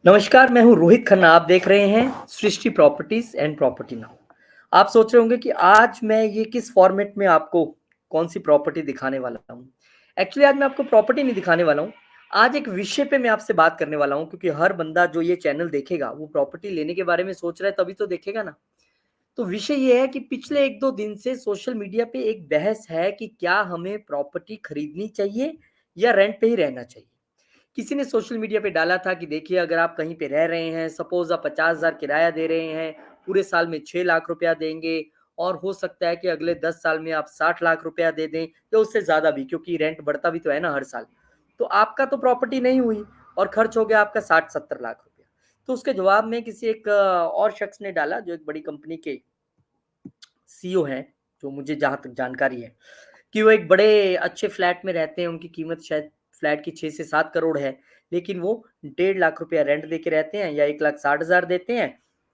नमस्कार, मैं हूँ रोहित खन्ना। आप देख रहे हैं सृष्टि प्रॉपर्टीज़ एंड प्रॉपर्टी नाउ। आप सोच रहे होंगे कि आज मैं ये किस फॉर्मेट में आपको कौन-सी प्रॉपर्टी दिखाने वाला हूँ। एक्चुअली आज मैं आपको प्रॉपर्टी नहीं दिखाने वाला हूँ। आज एक विषय पे मैं आपसे बात करने वाला हूँ क्योंकि हर बंदा जो ये चैनल देखेगा, वो प्रॉपर्टी लेने के बारे में सोच रहा है तभी तो देखेगा ना। तो विषय ये है कि पिछले 1-2 दिन से सोशल मीडिया पे एक बहस है कि क्या हमें प्रॉपर्टी खरीदनी चाहिए या रेंट पे ही रहना चाहिए? किसी ने सोशल मीडिया पे डाला था कि देखिए अगर आप कहीं पे रह रहे हैं, सपोज़ आप 50,000 किराया दे रहे हैं, पूरे साल में 6 लाख रुपया देंगे और हो सकता है कि अगले 10 साल में आप 60 लाख रुपया दे दें या उससे ज़्यादा भी क्योंकि रेंट बढ़ता भी तो है ना हर साल। तो आपका तो प्रॉपर्टी नहीं हुई और खर्च हो गया आपका 60-70 लाख रुपया। तो उसके जवाब में किसी एक और शख्स ने डाला जो एक बड़ी कंपनी के सीईओ हैं, जो मुझे जहाँ तक जानकारी है। कि वो एक बड़े अच्छे फ्लैट में रहते हैं, उनकी कीमत शायद फ्लैट की 6 से 7 करोड़ है, लेकिन वो 1.5 लाख रुपया रेंट देके रहते हैं या 1,60,000 देते हैं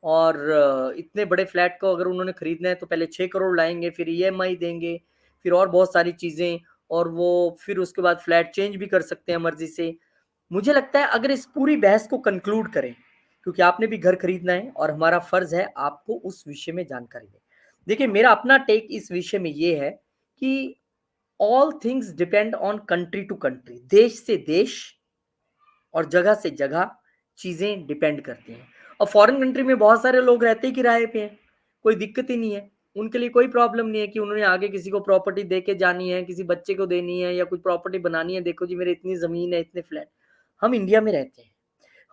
और इतने बड़े फ्लैट को अगर उन्होंने खरीदना है तो पहले 6 करोड़ लाएँगे, फिर ईएमआई देंगे, फिर और बहुत सारी चीज़ें और वो फिर उसके बाद फ्लैट चेंज भी कर सकते हैं मर्ज़ी से। मुझे लगता है अगर इस पूरी बहस को कंक्लूड करें, क्योंकि आपने भी घर खरीदना है और हमारा फ़र्ज़ है आपको उस विषय में जानकारी दें। देखिए, मेरा अपना टेक इस विषय में ये है कि all things depend on country to country. देश से देश और जगह से जगह चीज़ें डिपेंड करती हैं। और फॉरेन कंट्री में बहुत सारे लोग रहते ही किराए पे हैं, कोई दिक्कत ही नहीं है। उनके लिए कोई प्रॉब्लम नहीं है कि उन्होंने आगे किसी को प्रॉपर्टी दे के जानी है, किसी बच्चे को देनी है या कुछ प्रॉपर्टी बनानी है, देखो जी मेरे इतनी ज़मीन है, इतने फ्लैट। हम इंडिया में रहते हैं।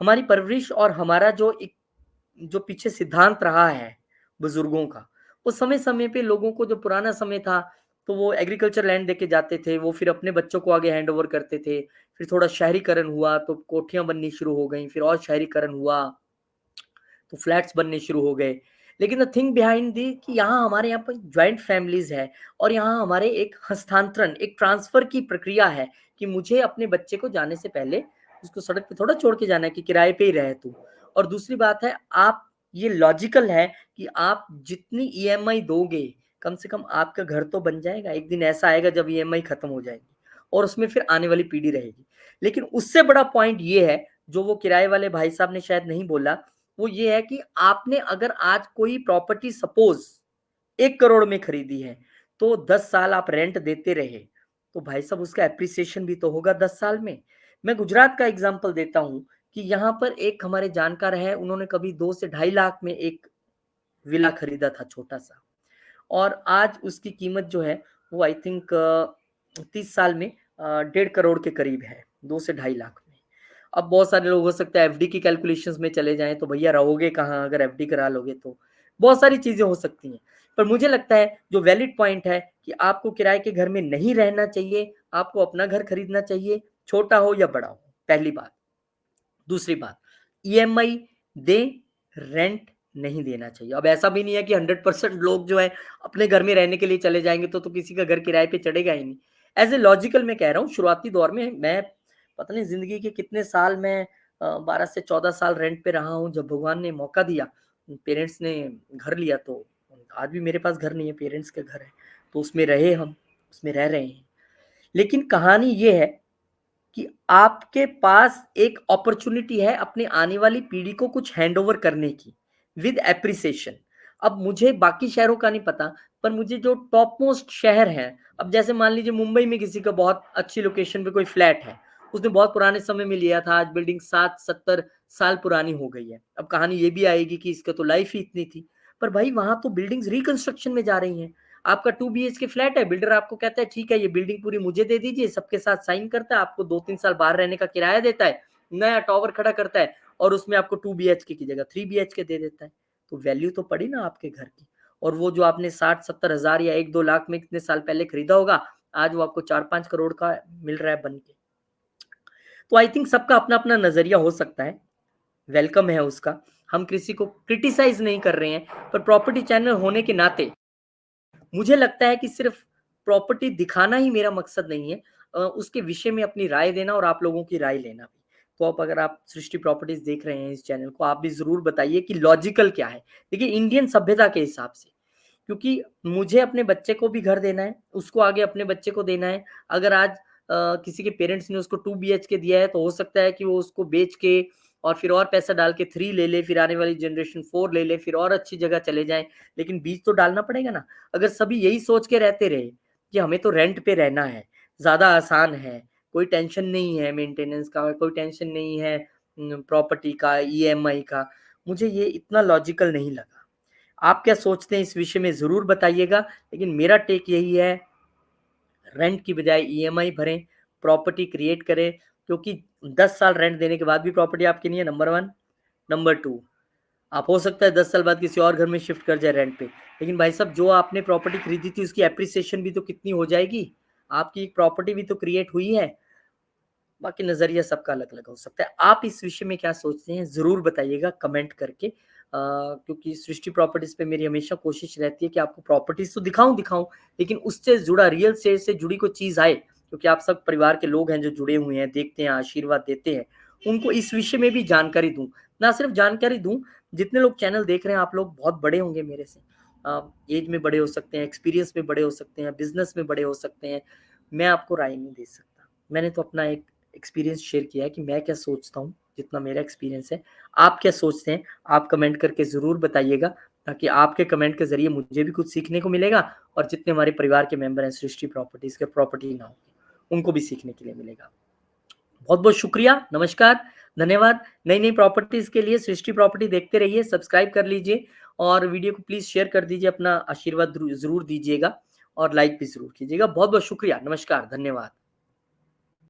हमारी परवरिश और हमारा जो पीछे सिद्धांत रहा है बुजुर्गों का, वो समय-समय पे लोगों को जो पुराना समय था, तो वो एग्रीकल्चर लैंड देके जाते थे, वो फिर अपने बच्चों को आगे हैंडओवर करते थे। फिर थोड़ा शहरीकरण हुआ, तो कोठियाँ बननी शुरू हो गईं, फिर और शहरीकरण हुआ, तो फ्लैट्स बनने शुरू हो गए। लेकिन द थिंग बिहाइंड दी कि यहाँ हमारे यहाँ पर जॉइंट फैमिलीज़ है और यहाँ हमारे एक हस्तांतरण, एक ट्रांसफ़र की प्रक्रिया है कि मुझे अपने बच्चे को जाने से पहले उसको सड़क पे थोड़ा छोड़ के जाना है कि किराए पे ही रहे तू। और दूसरी बात है आप ये लॉजिकल है कि आप जितनी ईएमआई दोगे, कम से कम आपका घर तो बन जाएगा। एक दिन ऐसा आएगा जब ईएमआई खत्म हो जाएगी और उसमें फिर आने वाली पीढ़ी रहेगी। लेकिन उससे बड़ा पॉइंट ये है, जो वो किराए वाले भाई साहब ने शायद नहीं बोला, वो ये है कि आपने अगर आज कोई प्रॉपर्टी सपोज़ 1 करोड़ में खरीदी है, तो 10 साल आप रेंट देते रहे, तो भाई साहब उसका एप्रिसिएशन भी तो होगा 10 साल में। मैं गुजरात का एग्ज़ाम्पल देता हूँ कि यहाँ पर एक हमारे जानकार है, उन्होंने कभी 2 से ढाई लाख में एक विला खरीदा था छोटा-सा और आज उसकी कीमत जो है वो आई थिंक 30 साल में 1.5 करोड़ के करीब है, 2 से ढाई लाख में। अब बहुत सारे लोग हो सकता है एफडी की कैलकुलेशंस में चले जाएँ, तो भैया रहोगे कहाँ अगर एफडी करा लोगे तो? बहुत सारी चीज़ें हो सकती हैं। पर मुझे लगता है जो वैलिड पॉइंट है कि आपको किराए के घर में नहीं रहना चाहिए, आपको अपना घर खरीदना चाहिए, छोटा हो या बड़ा हो, पहली बात। दूसरी बात, ईएमआई दें, रेंट नहीं देना चाहिए। अब ऐसा भी नहीं है कि 100% लोग जो है अपने घर में रहने के लिए चले जाएँगे तो किसी का घर किराए पे चढ़ेगा ही नहीं। ऐज़ ए लॉजिकल मैं कह रहा हूँ शुरुआती दौर में मैं पता नहीं ज़िंदगी के कितने साल मैं 12 से 14 साल रेंट पे रहा हूँ। जब भगवान ने मौका दिया, पेरेंट्स ने घर लिया तो आज भी मेरे पास घर नहीं है, पेरेंट्स का घर है। तो उसमें रहे हम, उसमें रह रहे हैं। लेकिन कहानी ये है कि आपके पास एक अपॉर्च्युनिटी है अपनी आने वाली पीढ़ी को कुछ हैंडओवर करने की विद एप्रिसिएशन। अब मुझे बाकी शहरों का नहीं पता, पर मुझे जो टॉप मोस्ट शहर हैं, अब जैसे मान लीजिए मुंबई में किसी का बहुत अच्छी लोकेशन पे कोई फ्लैट है, उसने बहुत पुराने समय में लिया था, आज बिल्डिंग 60-70 साल पुरानी हो गई है। अब कहानी ये भी आएगी कि इसका तो लाइफ ही इतनी थी, पर भाई वहाँ तो बिल्डिंग्स रिकंस्ट्रक्शन में जा रही हैं। आपका 2 बीएचके फ्लैट है, बिल्डर आपको कहता है ठीक है ये बिल्डिंग पूरी मुझे दे दीजिए, सबके साथ साइन करता है, आपको 2-3 साल बाहर रहने का किराया देता है, नया टॉवर खड़ा करता है और उसमें आपको 2 बीएचके की जगह 3 बीएचके दे देता है। तो वैल्यू तो पड़ी ना आपके घर की और वो जो आपने 60-70 हज़ार या 1-2 लाख में कितने साल पहले खरीदा होगा, आज वो आपको 4-5 करोड़ का मिल रहा है बन के। तो आई थिंक सबका अपना-अपना नज़रिया हो सकता है, वेलकम है उसका। हम किसी को क्रिटिसाइज़ नहीं कर रहे हैं, पर प्रॉपर्टी चैनल होने के नाते मुझे लगता है कि सिर्फ प्रॉपर्टी दिखाना ही मेरा मकसद नहीं है, उसके विषय में अपनी राय देना और आप लोगों की राय लेना भी। तो अब अगर आप सृष्टि प्रॉपर्टीज़ देख रहे हैं इस चैनल को, आप भी ज़रूर बताइए कि लॉजिकल क्या है? देखिए इंडियन सभ्यता के हिसाब से, क्योंकि मुझे अपने बच्चे को भी घर देना है, उसको आगे अपने बच्चे को देना है। अगर आज किसी के पेरेंट्स ने उसको 2 बीएचके दिया है, तो हो सकता है कि वो उसको बेच के और फिर और पैसा डाल के 3 ले ले, फिर आने वाली जनरेशन 4 ले ले, फिर और अच्छी जगह चले जाएँ, लेकिन बीज तो डालना पड़ेगा ना। अगर सभी यही सोच के रहते रहे कि हमें तो रेंट पे रहना है, ज़्यादा आसान है, कोई टेंशन नहीं है मेंटेनेंस का, कोई टेंशन नहीं है प्रॉपर्टी का, ईएमआई का, मुझे ये इतना लॉजिकल नहीं लगा। आप क्या सोचते हैं इस विषय में ज़रूर बताइएगा, लेकिन मेरा टेक यही है, रेंट की बजाय ईएमआई भरें, प्रॉपर्टी क्रिएट करें, क्योंकि 10 साल रेंट देने के बाद भी प्रॉपर्टी आपकी नहीं है, नंबर 1। नंबर 2, आप हो सकता है 10 साल बाद किसी और घर में शिफ्ट कर जाए रेंट पे, लेकिन भाई साहब जो आपने प्रॉपर्टी खरीदी थी उसकी एप्रिसिएशन भी तो कितनी हो जाएगी, आपकी एक प्रॉपर्टी भी तो क्रिएट हुई है। बाकी नज़रिया सबका अलग-अलग हो सकता है। आप इस विषय में क्या सोचते हैं ज़रूर बताइएगा कमेंट करके, क्योंकि सृष्टि प्रॉपर्टीज़ पे मेरी हमेशा कोशिश रहती है कि आपको प्रॉपर्टीज़ तो दिखाऊँ, लेकिन उससे जुड़ा रियल एस्टेट से जुड़ी कोई चीज़ आए, क्योंकि आप सब परिवार के लोग हैं जो जुड़े हुए हैं, देखते हैं, आशीर्वाद देते हैं, उनको इस विषय में भी जानकारी दूँ। ना सिर्फ जानकारी दूँ, जितने लोग चैनल देख रहे हैं आप लोग बहुत बड़े होंगे मेरे से, ऐज में बड़े हो सकते हैं, एक्सपीरियंस में बड़े हो सकते हैं, बिज़नेस में बड़े हो सकते हैं, मैं आपको राय नहीं दे सकता। मैंने तो अपना एक एक्सपीरियंस शेयर किया है कि मैं क्या सोचता हूँ, जितना मेरा एक्सपीरियंस है। आप क्या सोचते हैं? आप कमेंट करके ज़रूर बताइएगा, ताकि आपके कमेंट के ज़रिए मुझे भी कुछ सीखने को मिलेगा और जितने हमारे परिवार के मेंबर हैं सृष्टि प्रॉपर्टीज़ के प्रॉपर्टी नाउ के, उनको भी सीखने के लिए मिलेगा। बहुत-बहुत शुक्रिया, नमस्कार, धन्यवाद। नई-नई प्रॉपर्टीज़ के लिए सृष्टि प्रॉपर्टी देखते रहिए, सब्सक्राइब कर लीजिए और वीडियो को प्लीज़ शेयर कर दीजिए, अपना आशीर्वाद ज़रूर दीजिएगा और लाइक भी ज़रूर कीजिएगा। बहुत-बहुत शुक्रिया, नमस्कार, धन्यवाद।